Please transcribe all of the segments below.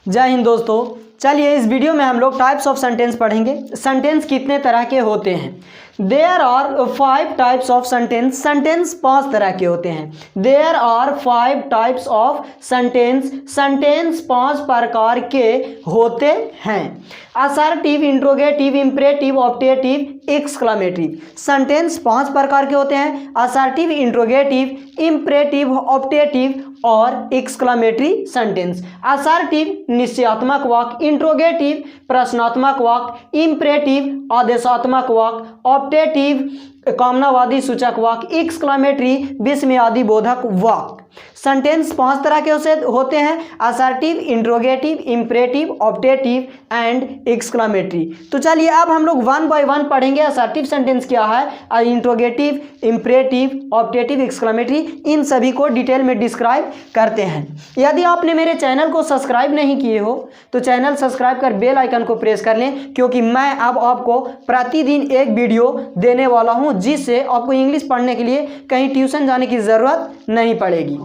जय हिंद दोस्तों। चलिए इस वीडियो में हम लोग टाइप्स ऑफ सेंटेंस पढ़ेंगे। सेंटेंस कितने तरह के होते हैं? There are 5 types of sentence. Sentence 5 तरह के होते हैं। There are 5 types of sentence. Sentence 5 प्रकार के होते हैं। Assertive, interrogative, imperative, optative, exclamatory. Sentence 5 प्रकार के होते हैं। असर्टिव, इंट्रोगेटिव, इंपरेटिव, ऑप्टेटिव और एक्सक्लेमेटरी सेंटेंस। असर्टिव निश्चयात्मक वाक्य, इंट्रोगेटिव प्रश्नात्मक वाक्य, इंपरेटिव आदेशात्मक वाक्य, ऑप्टेटिव कामनावादी सूचक वाक्य, एक्सक्लेमेटरी विस्मयादि बोधक वाक्य। सेंटेंस 5 तरह के होते हैं। Assertive, interrogative, imperative, optative and exclamatory. तो चलिए अब हम लोग 1 बाय 1 पढ़ेंगे। असर्टिव सेंटेंस क्या है, इंट्रोगेटिव, इंपरेटिव, ऑप्टेटिव, एक्सक्लेमेटरी, इन सभी को डिटेल में डिस्क्राइब करते हैं। यदि आपने मेरे चैनल को सब्सक्राइब नहीं किए हो तो चैनल सब्सक्राइब कर बेल आइकन को प्रेस कर लें, क्योंकि मैं अब आपको प्रतिदिन एक वीडियो देने वाला हूं, जिससे आपको इंग्लिश पढ़ने के लिए कहीं ट्यूशन जाने की ज़रूरत नहीं पड़ेगी।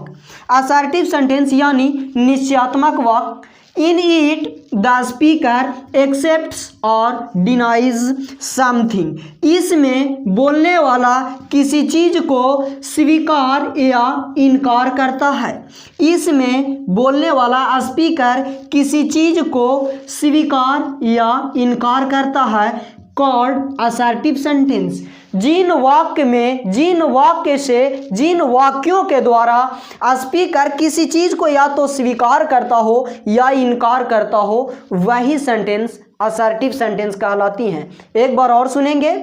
असर्टिव सेंटेंस यानी निश्चयात्मक वाक्य। इन इट द स्पीकर एक्सेप्ट्स और डिनाइज समथिंग। इसमें बोलने वाला किसी चीज को स्वीकार या इनकार करता है। इसमें बोलने वाला स्पीकर किसी चीज को स्वीकार या इनकार करता है। Called assertive sentence. जिन वाक्यों के द्वारा स्पीकर किसी चीज को या तो स्वीकार करता हो या इनकार करता हो, वही सेंटेंस असर्टिव सेंटेंस कहलाती हैं। एक बार और सुनेंगे।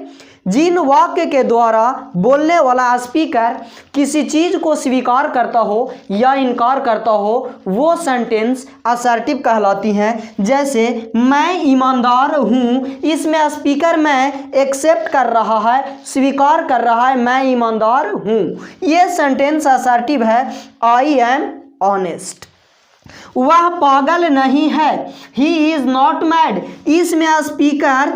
जिन वाक्य के द्वारा बोलने वाला स्पीकर किसी चीज को स्वीकार करता हो या इनकार करता हो, वो सेंटेंस असर्टिव कहलाती हैं। जैसे मैं ईमानदार हूँ, इसमें स्पीकर मैं एक्सेप्ट कर रहा है, स्वीकार कर रहा है, मैं ईमानदार हूँ। ये सेंटेंस असर्टिव है। I am honest. वह पागल नहीं है, ही इज नॉट मैड। इसमें स्पीकर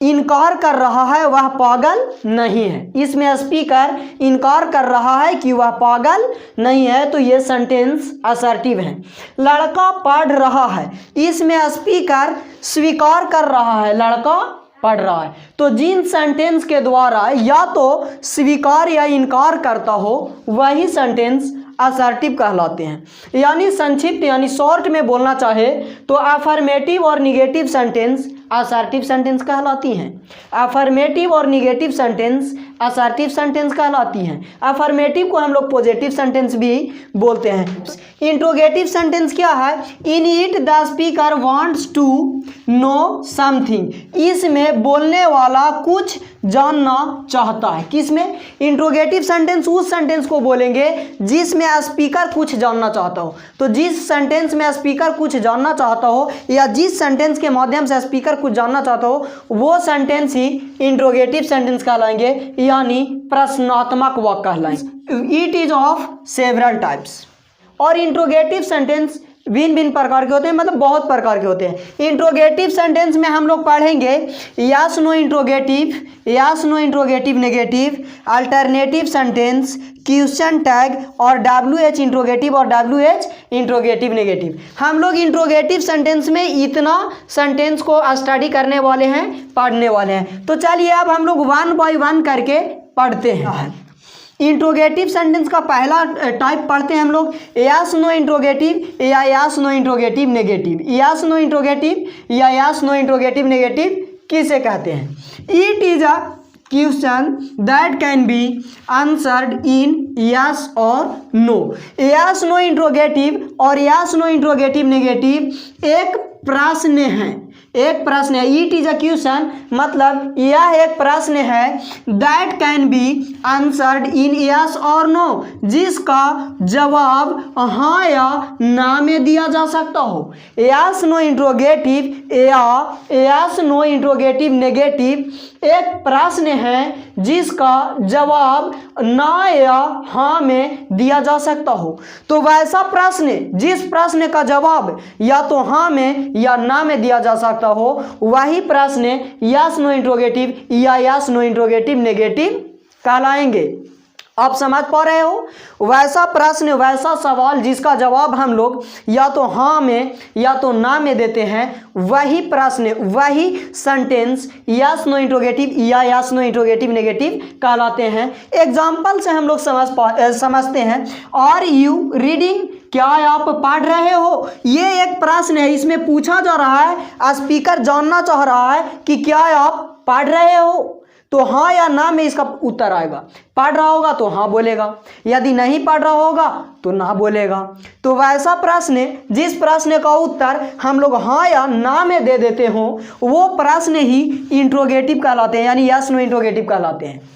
इनकार कर रहा है, वह पागल नहीं है। इसमें स्पीकर इनकार कर रहा है कि वह पागल नहीं है, तो ये सेंटेंस असर्टिव है। लड़का पढ़ रहा है, इसमें स्पीकर स्वीकार कर रहा है, लड़का पढ़ रहा है। तो जिन सेंटेंस के द्वारा या तो स्वीकार या इनकार करता हो, वही सेंटेंस असर्टिव कहलाते हैं। यानी संक्षिप्त यानी शॉर्ट में बोलना चाहे तो अफर्मेटिव और निगेटिव सेंटेंस असर्टिव सेंटेंस कहलाती हैं। अफर्मेटिव और निगेटिव सेंटेंस असर्टिव सेंटेंस कहलाती हैं। अफर्मेटिव को हम लोग पॉजिटिव सेंटेंस भी बोलते हैं। इंट्रोगेटिव सेंटेंस क्या है? In it the speaker wants to know something. इसमें बोलने वाला कुछ जानना चाहता है। किसमें? इंट्रोगेटिव सेंटेंस उस सेंटेंस को बोलेंगे जिसमें स्पीकर कुछ जानना चाहता हो। तो जिस सेंटेंस में स्पीकर कुछ जानना चाहता हो या जिस सेंटेंस के माध्यम से स्पीकर कुछ जानना चाहता हो, वो सेंटेंस ही इंट्रोगेटिव सेंटेंस कहलाएंगे, यानी प्रश्नात्मक वाक्य कहलाएंगे। It is of several types. और इंट्रोगेटिव सेंटेंस भिन्न भिन्न प्रकार के होते हैं, मतलब बहुत प्रकार के होते हैं। इंट्रोगेटिव सेंटेंस में हम लोग पढ़ेंगे yes no interrogative, yes no interrogative negative, alternative sentence, question tag और WH इंट्रोगेटिव और WH इंट्रोगेटिव नेगेटिव। हम लोग इंट्रोगेटिव सेंटेंस में इतना सेंटेंस को स्टडी करने वाले हैं, पढ़ने वाले हैं। तो चलिए अब हम लोग 1 बाय 1 करके पढ़ते हैं। इंट्रोगेटिव सेंटेंस का पहला टाइप पढ़ते हैं हम लोग, यस नो इंट्रोगेटिव या yes no interrogative negative. Yes no interrogative या यस नो इंट्रोगेटिव नेगेटिव किसे कहते हैं? It is a question that can be answered in yes और नो। यस नो इंट्रोगेटिव और यस नो इंट्रोगेटिव नेगेटिव एक प्रश्न है। एक प्रश्न है। इट इज अ क्वेश्चन मतलब यह एक प्रश्न है। That can be answered in yes और नो, जिसका जवाब हाँ या ना में दिया जा सकता हो। यस नो इंट्रोगेटिव या यस नो इंट्रोगेटिव नेगेटिव एक प्रश्न है जिसका जवाब ना या हाँ में दिया जा सकता हो। तो वैसा प्रश्न जिस प्रश्न का जवाब या तो हाँ में या ना में दिया जा सकता हो, वही प्रश्न यस नो इंट्रोगेटिव या यस नो इंट्रोगेटिव नेगेटिव कहलाएंगे। आप समझ पा रहे हो? वैसा प्रश्न, वैसा सवाल जिसका जवाब हम लोग या तो हाँ में या तो ना में देते हैं, वही प्रश्न, वही सेंटेंस यस नो इंट्रोगेटिव या यस नो इंट्रोगेटिव नेगेटिव कहलाते हैं। एग्जाम्पल से हम लोग समझते हैं। आर यू रीडिंग, क्या आप पढ़ रहे हो? ये एक प्रश्न है, इसमें पूछा जा रहा है, स्पीकर जानना चाह रहा है कि क्या आप पढ़ रहे हो, तो हाँ या ना में इसका उत्तर आएगा। पढ़ रहा होगा तो हाँ बोलेगा, यदि नहीं पढ़ रहा होगा तो ना बोलेगा। तो वैसा प्रश्न, जिस प्रश्न का उत्तर हम लोग हाँ या ना में दे देते हो, वो प्रश्न ही इंट्रोगेटिव कहलाते हैं, यानी यस नो इंट्रोगेटिव कहलाते हैं।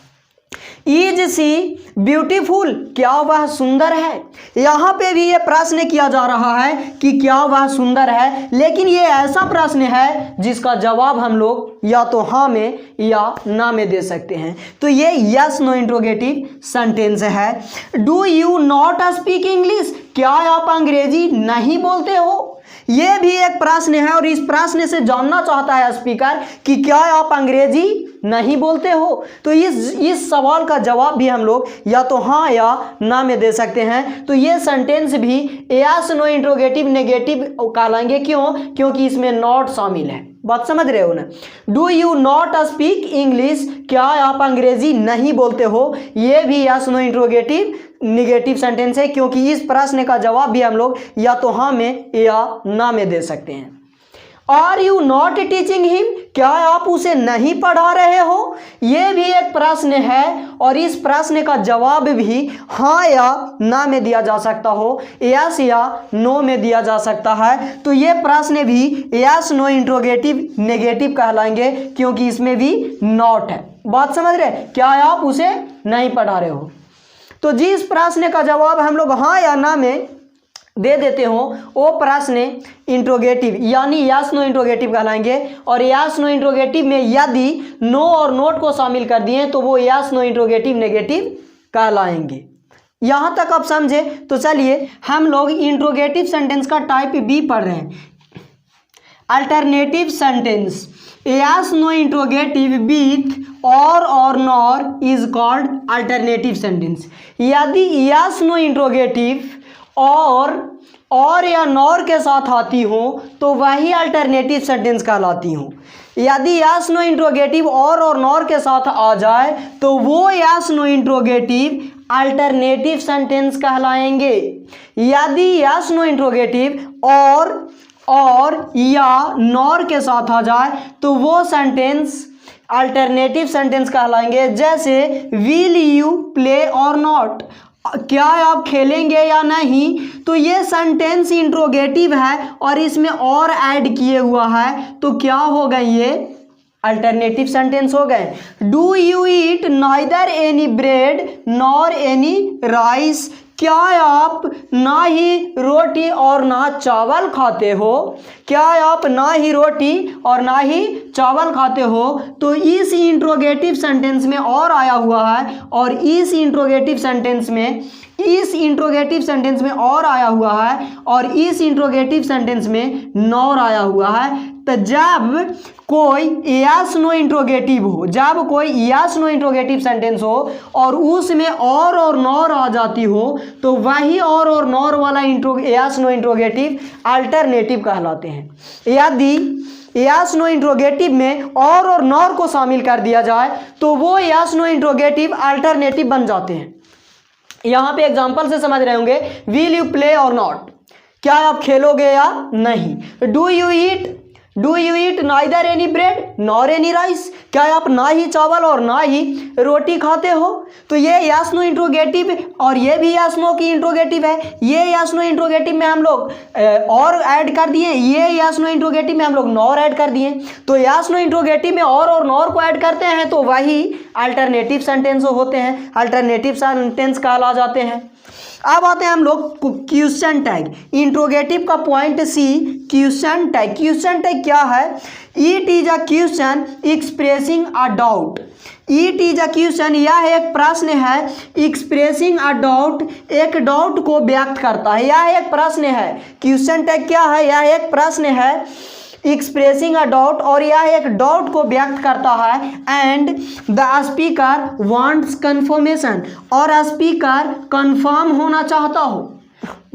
इज सी ब्यूटीफुल, क्या वह सुंदर है? यहाँ पे भी ये प्रश्न किया जा रहा है कि क्या वह सुंदर है, लेकिन ये ऐसा प्रश्न है जिसका जवाब हम लोग या तो हाँ में या ना में दे सकते हैं। तो ये यस नो इंट्रोगेटिव सेंटेंस है। Do you not speak English, क्या आप अंग्रेजी नहीं बोलते हो? ये भी एक प्रश्न है और इस प्रश्न से जानना चाहता है स्पीकर कि क्या आप अंग्रेजी नहीं बोलते हो। तो इस सवाल का जवाब भी हम लोग या तो हाँ या ना में दे सकते हैं। तो ये सेंटेंस भी यस नो इंट्रोगेटिव नेगेटिव कहलाएंगे। क्यों? क्योंकि इसमें नॉट शामिल है। बात समझ रहे हो ना? Do you not speak English, क्या आप अंग्रेजी नहीं बोलते हो, ये भी yes no interrogative negative sentence है, क्योंकि इस प्रश्न का जवाब भी हम लोग या तो हाँ में या ना में दे सकते हैं। Are you not teaching him, क्या आप उसे नहीं पढ़ा रहे हो? यह भी एक प्रश्न है और इस प्रश्न का जवाब भी हाँ या ना में दिया जा सकता हो, यस या नो में दिया जा सकता है। तो ये प्रश्न भी यस नो इंट्रोगेटिव नेगेटिव कहलाएंगे, क्योंकि इसमें भी नॉट है। बात समझ रहे? क्या आप उसे नहीं पढ़ा रहे हो? तो जिस प्रश्न का जवाब हम लोग हाँ या ना में दे देते हो, वो प्रश्न इंट्रोगेटिव यानी यस नो इंट्रोगेटिव कहलाएंगे। और यस नो इंट्रोगेटिव में यदि नो और नोट को शामिल कर दिए तो वो यस नो इंट्रोगेटिव नेगेटिव कहलाएंगे। यहाँ तक आप समझे? तो चलिए हम लोग इंट्रोगेटिव सेंटेंस का टाइप बी पढ़ रहे हैं। Alternative sentence, yes no interrogative with or nor is called alternative sentence. यदि यस नो इंट्रोगेटिव और या नॉर के साथ आती हो तो वही अल्टरनेटिव सेंटेंस कहलाती हो। यदि yes no interrogative or nor के साथ आ जाए तो वो yes no interrogative alternative sentence कहलाएंगे। यदि यस नो इंट्रोगेटिव और या नॉर के साथ आ जाए तो वो सेंटेंस अल्टरनेटिव सेंटेंस कहलाएंगे। जैसे will you play or not, क्या आप खेलेंगे या नहीं, तो ये सेंटेंस इंट्रोगेटिव है और इसमें और ऐड किए हुआ है, तो क्या हो गए? ये अल्टरनेटिव सेंटेंस हो गए। Do you eat neither any bread nor any rice, क्या आप ना ही रोटी और ना चावल खाते हो? क्या आप ना ही रोटी और ना ही चावल खाते हो? तो इस इंट्रोगेटिव सेंटेंस में और आया हुआ है और इस इंट्रोगेटिव सेंटेंस में और आया हुआ है और इस इंट्रोगेटिव सेंटेंस में नॉर आया हुआ है। तो जब कोई यस नो इंट्रोगेटिव हो, जब कोई यस नो इंट्रोगेटिव सेंटेंस हो और उसमें और नॉर आ जाती हो तो वही और नॉर वाला यस नो इंट्रोगेटिव अल्टरनेटिव कहलाते हैं। यदि यस नो इंट्रोगेटिव में और नॉर को शामिल कर दिया जाए तो वो यस नो इंट्रोगेटिव अल्टरनेटिव बन जाते हैं। यहाँ पे एग्जांपल से समझ रहे होंगे। Will you play or not, क्या आप खेलोगे या नहीं। Do you eat neither any bread nor any rice, क्या आप ना ही चावल और ना ही रोटी खाते हो। तो ये यस नो इंट्रोगेटिव और ये भी यस नो की इंट्रोगेटिव है। ये यस नो इंट्रोगेटिव में हम लोग और ऐड कर दिए, ये यस नो इंट्रोगेटिव में हम लोग नॉर ऐड कर दिए। तो यस नो इंट्रोगेटिव में और नॉर को ऐड करते हैं तो वही अल्टरनेटिव सेंटेंस होते हैं, अल्टरनेटिव सेंटेंस कहला जाते हैं। अब आते हैं हम लोग क्वेश्चन टैग। इंट्रोगेटिव का point C, question tag. Question tag क्या है? It is a question expressing a doubt. It is a question, यह एक प्रश्न है। एक्सप्रेसिंग अ डाउट, एक डाउट को व्यक्त करता है। यह एक प्रश्न है। क्वेश्चन टैग क्या है? यह एक प्रश्न है। एक्सप्रेसिंग अ डाउट, और यह एक डाउट को व्यक्त करता है, and the speaker wants confirmation, और स्पीकर कंफर्म होना चाहता हो।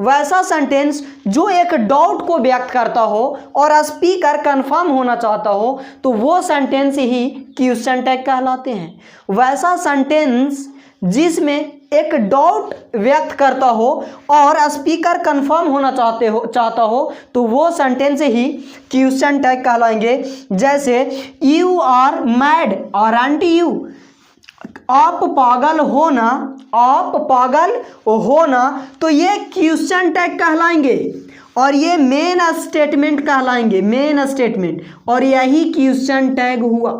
वैसा सेंटेंस जो एक डाउट को व्यक्त करता हो और स्पीकर कंफर्म होना चाहता हो, तो वो सेंटेंस ही क्वेश्चन टैग कहलाते हैं। वैसा सेंटेंस जिसमें एक डाउट व्यक्त करता हो और स्पीकर कंफर्म होना चाहता हो, तो वो सेंटेंस ही क्वेश्चन टैग कहलाएंगे। जैसे you are mad aren't you, आप पागल हो ना, आप पागल हो ना, तो ये क्वेश्चन टैग कहलाएंगे और ये मेन स्टेटमेंट कहलाएंगे, मेन स्टेटमेंट, और यही क्वेश्चन टैग हुआ।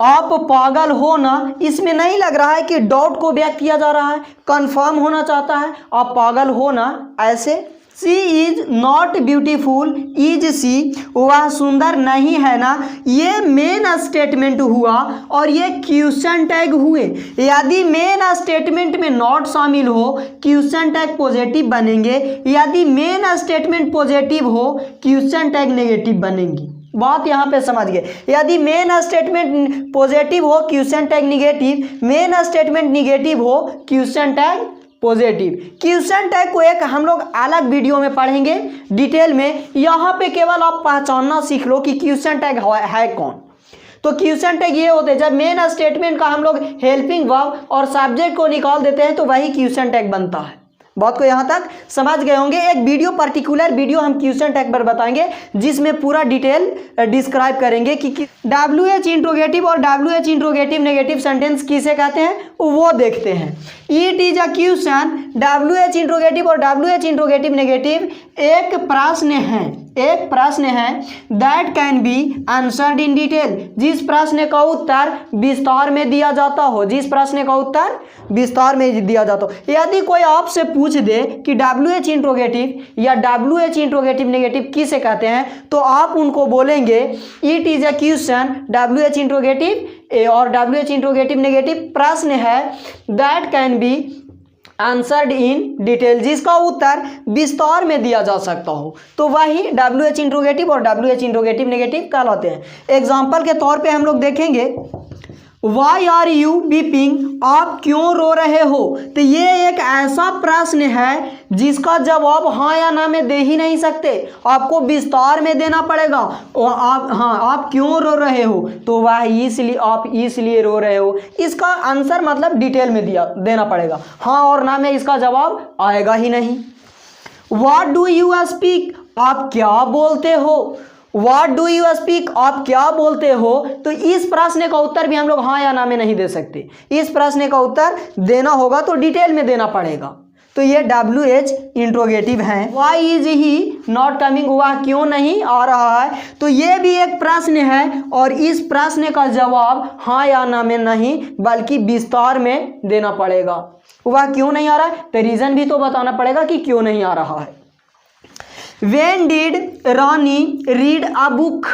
आप पागल हो ना, इसमें नहीं लग रहा है कि डाउट को व्यक्त किया जा रहा है, कंफर्म होना चाहता है, आप पागल हो ना, ऐसे। She is not beautiful, is she, वह सुंदर नहीं है ना, ये मेन स्टेटमेंट हुआ और ये क्वेश्चन टैग हुए। यदि मेन स्टेटमेंट में नॉट शामिल हो, क्वेश्चन टैग पॉजिटिव बनेंगे, यदि मेन स्टेटमेंट पॉजिटिव हो, क्वेश्चन टैग नेगेटिव बनेंगी। बात यहाँ पे समझ गए। यदि मेन स्टेटमेंट पॉजिटिव हो, question tag negative, main statement negative हो, question tag positive. Question tag को एक हम लोग अलग वीडियो में पढ़ेंगे डिटेल में। यहाँ पे केवल आप पहचानना सीख लो कि क्वेश्चन टैग है कौन। तो क्वेश्चन टैग ये होते हैं, जब मेन स्टेटमेंट का हम लोग हेल्पिंग वर्ब और सब्जेक्ट को निकाल देते हैं तो वही क्वेश्चन टैग बनता है। बात को यहाँ तक समझ गए होंगे। एक वीडियो, पर्टिकुलर वीडियो हम क्वेश्चन टैग पर बताएंगे जिसमें पूरा डिटेल डिस्क्राइब करेंगे कि WH इंट्रोगेटिव और WH इंट्रोगेटिव नेगेटिव सेंटेंस किसे कहते हैं, वो देखते हैं। It is a question, WH interrogative और WH इंट्रोगेटिव नेगेटिव एक प्रश्न है, एक प्रश्न है, that can be answered in detail, जिस प्रश्न का उत्तर विस्तार में दिया जाता हो, जिस प्रश्न का उत्तर विस्तार में दिया जाता हो। यदि कोई आपसे पूछ दे कि WH इंट्रोगेटिव या WH इंट्रोगेटिव नेगेटिव किसे कहते हैं, तो आप उनको बोलेंगे it is a question, WH interrogative और WH इंट्रोगेटिव नेगेटिव प्रश्न है, that can be answered in detail, जिसका उत्तर विस्तार में दिया जा सकता हो, तो वही WH इंट्रोगेटिव और WH इंट्रोगेटिव नेगेटिव कहलाते हैं। एग्जाम्पल के तौर पे हम लोग देखेंगे, वाई आर यू वीपिंग, आप क्यों रो रहे हो, तो ये एक ऐसा प्रश्न है जिसका जवाब हाँ या ना में दे ही नहीं सकते, आपको विस्तार में देना पड़ेगा। और आप क्यों रो रहे हो, तो वह इसलिए, आप इसलिए रो रहे हो, इसका आंसर मतलब डिटेल में देना पड़ेगा। हाँ और ना में इसका जवाब आएगा ही नहीं। व्हाट डू यू स्पीक, आप क्या बोलते हो, व्हाट डू यू स्पीक, आप क्या बोलते हो, तो इस प्रश्न का उत्तर भी हम लोग हाँ या ना में नहीं दे सकते, इस प्रश्न का उत्तर देना होगा तो डिटेल में देना पड़ेगा। तो ये WH इंट्रोगेटिव है। Why is he not coming, वह क्यों नहीं आ रहा है, तो ये भी एक प्रश्न है और इस प्रश्न का जवाब हाँ या ना में नहीं बल्कि विस्तार में देना पड़ेगा। वह क्यों नहीं आ रहा है, तो रीजन भी तो बताना पड़ेगा कि क्यों नहीं आ रहा है। When did Rani read a book,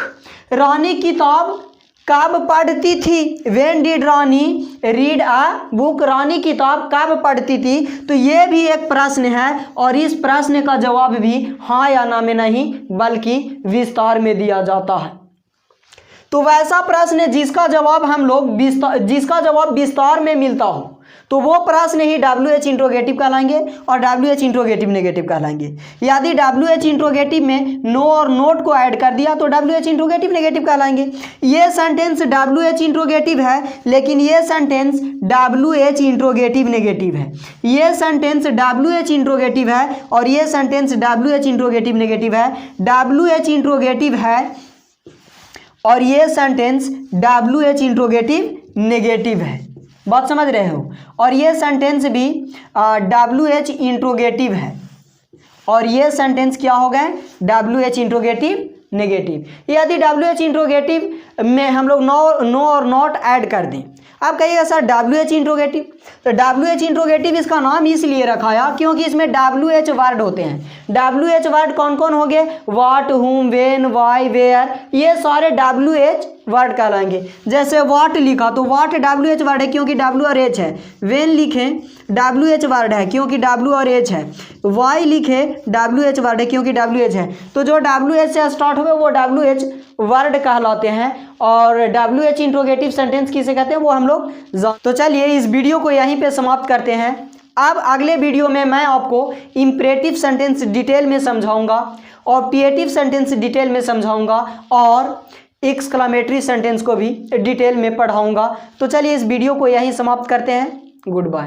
Rani किताब कब पढ़ती थी। When did Rani read a book, Rani किताब कब पढ़ती थी, तो ये भी एक प्रश्न है और इस प्रश्न का जवाब भी हाँ या ना में नहीं बल्कि विस्तार में दिया जाता है। तो वैसा प्रश्न जिसका जवाब हम लोग विस्तार में मिलता हो, तो वो प्रश्न ही WH इंट्रोगेटिव कहलाएंगे और WH इंट्रोगेटिव नेगेटिव कहलाएंगे। यदि WH इंट्रोगेटिव में नो और नोट को ऐड कर दिया तो WH इंट्रोगेटिव नेगेटिव कहलाएंगे। ये सेंटेंस WH इंट्रोगेटिव है लेकिन ये सेंटेंस WH इंट्रोगेटिव नेगेटिव है, ये सेंटेंस WH इंट्रोगेटिव है और ये सेंटेंस WH इंट्रोगेटिव नेगेटिव है। WH इंट्रोगेटिव है और ये सेंटेंस WH इंट्रोगेटिव नेगेटिव है, बात समझ रहे हो। और ये सेंटेंस भी WH इंट्रोगेटिव है और ये सेंटेंस क्या हो गए, WH इंट्रोगेटिव नेगेटिव। यदि WH इंट्रोगेटिव में हम लोग नो और नॉट ऐड कर दें, आप कहिएगा सर WH इंट्रोगेटिव, तो WH इंट्रोगेटिव इसका नाम इसलिए रखाया क्योंकि इसमें WH वर्ड होते हैं। WH वर्ड कौन कौन हो गए, व्हाट, हुम, व्हेन, व्हाई, वेयर, ये सारे WH वर्ड कहलाएंगे। जैसे वाट लिखा तो वाट WH वर्ड है क्योंकि W और H है। वेन लिखे WH वर्ड है क्योंकि W और H है। वाई लिखे WH वर्ड है क्योंकि WH है। तो जो WH से स्टार्ट हुए वो WH वर्ड कहलाते हैं। और WH इंट्रोगेटिव सेंटेंस किसे कहते हैं वो हम लोग तो चलिए इस वीडियो को यहीं पे समाप्त करते हैं। अब अगले वीडियो में मैं आपको इंपरेटिव सेंटेंस डिटेल में समझाऊंगा और पीएटिव सेंटेंस डिटेल में समझाऊंगा और एक्सक्लेमेटरी सेंटेंस को भी डिटेल में पढ़ाऊंगा। तो चलिए इस वीडियो को यहीं समाप्त करते हैं। Good bye.